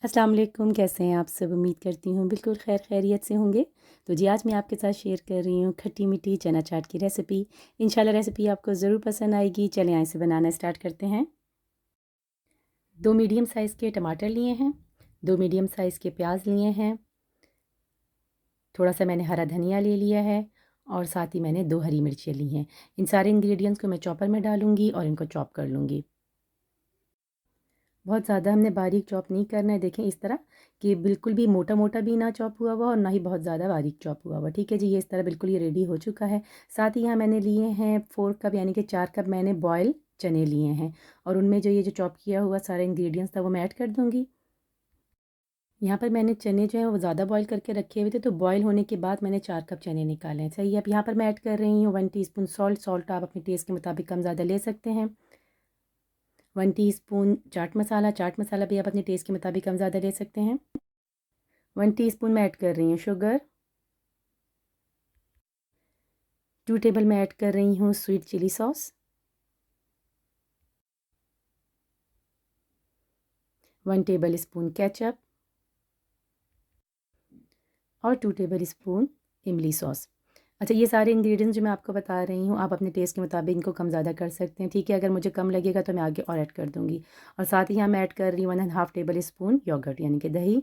अस्सलाम वालेकुम, कैसे हैं आप सब? उम्मीद करती हूँ बिल्कुल खैरियत से होंगे। तो जी आज मैं आपके साथ शेयर कर रही हूँ खट्टी मीठी चना चाट की रेसिपी। इंशाल्लाह रेसिपी आपको ज़रूर पसंद आएगी। चलें आइए इसे बनाना स्टार्ट करते हैं। 2 मीडियम साइज़ के टमाटर लिए हैं, 2 मीडियम साइज़ के प्याज लिए हैं, थोड़ा सा मैंने हरा धनिया ले लिया है और साथ ही मैंने 2 हरी मिर्चें ली हैं। इन सारे इंग्रेडिएंट्स को मैं चॉपर में डालूँगी और इनको चॉप कर लूँगी। बहुत ज़्यादा हमने बारीक चॉप नहीं करना है। देखें इस तरह कि बिल्कुल भी मोटा-मोटा भी ना चॉप हुआ हुआ और ना ही बहुत ज़्यादा बारीक चॉप हुआ हुआ। ठीक है जी, ये इस तरह बिल्कुल ये रेडी हो चुका है। साथ ही यहाँ मैंने लिए हैं 4 कप यानी कि 4 कप मैंने बॉयल चने लिए हैं और उनमें जो ये जो चॉप किया हुआ सारा इंग्रेडिएंट्स था वो मैं ऐड कर दूँगी। यहाँ पर मैंने चने जो हैं वो ज़्यादा बॉयल करके रखे हुए थे, तो बॉयल होने के बाद मैंने 4 कप चने निकाले हैं। सही है, अब यहाँ पर मैं ऐड कर रही हूँ 1 टीस्पून सॉल्ट आप अपने टेस्ट के मुताबिक कम ज़्यादा ले सकते हैं। 1 टीस्पून चाट मसाला भी आप अपने टेस्ट के मुताबिक कम ज़्यादा ले सकते हैं। 1 टीस्पून मैं ऐड कर रही हूँ शुगर। 2 टेबल मैं ऐड कर रही हूँ sweet chilli sauce. 1 tablespoon ketchup और 2 टेबल स्पून इमली सॉस। अच्छा, ये सारे इंग्रेडिएंट्स जो मैं आपको बता रही हूँ आप अपने टेस्ट के मुताबिक इनको कम ज़्यादा कर सकते हैं। ठीक है, अगर मुझे कम लगेगा तो मैं आगे और ऐड कर दूँगी। और साथ ही यहाँ मैं ऐड कर रही हूँ 1 and half tablespoon yoghurt यानी कि दही।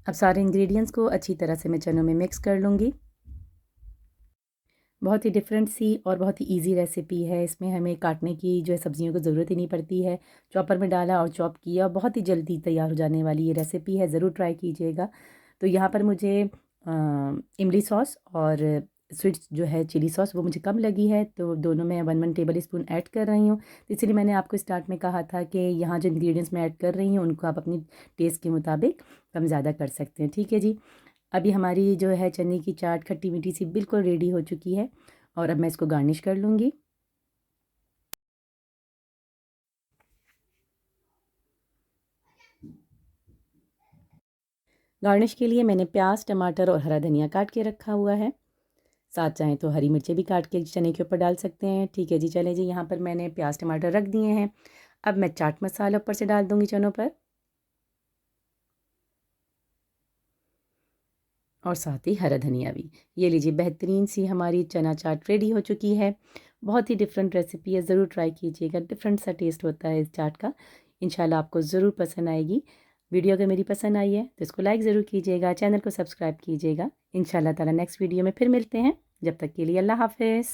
अब सारे इंग्रेडिएंट्स को अच्छी तरह से मैं चनों में मिक्स कर लूँगी। बहुत ही डिफरेंट सी और बहुत ही ईज़ी रेसिपी है। इसमें हमें काटने की जो है सब्जियों की ज़रूरत ही नहीं पड़ती है। चॉपर में डाला और चॉप किया, बहुत ही जल्दी तैयार हो जाने वाली ये रेसिपी है, ज़रूर ट्राई कीजिएगा। तो यहाँ पर मुझे इमली सॉस और स्वीट जो है चिली सॉस वो मुझे कम लगी है, तो दोनों मैं 1-1 टेबल स्पून ऐड कर रही हूँ। तो इसीलिए मैंने आपको स्टार्ट में कहा था कि यहाँ जो इंग्रेडिएंट्स मैं ऐड कर रही हूँ उनको आप अपनी टेस्ट के मुताबिक कम ज़्यादा कर सकते हैं। ठीक है जी। अभी हमारी जो है चने की चाट खट्टी मीठी सी बिल्कुल रेडी हो चुकी है और अब मैं इसको गार्निश कर लूँगी। गार्निश के लिए मैंने प्याज, टमाटर और हरा धनिया काट के रखा हुआ है। साथ चाहें तो हरी मिर्चें भी काट के चने के ऊपर डाल सकते हैं। ठीक है जी, चलें जी, यहाँ पर मैंने प्याज टमाटर रख दिए हैं। अब मैं चाट मसाला ऊपर से डाल दूँगी चनों पर और साथ ही हरा धनिया भी। ये लीजिए, बेहतरीन सी हमारी चना चाट रेडी हो चुकी है। बहुत ही डिफरेंट रेसिपी है, ज़रूर ट्राई कीजिएगा। डिफरेंट सा टेस्ट होता है इस चाट का। इंशाल्लाह आपको ज़रूर पसंद आएगी। वीडियो अगर मेरी पसंद आई है तो इसको लाइक ज़रूर कीजिएगा, चैनल को सब्सक्राइब कीजिएगा। इंशाल्लाह ताला नेक्स्ट वीडियो में फिर मिलते हैं। जब तक के लिए अल्लाह हाफ़िज़।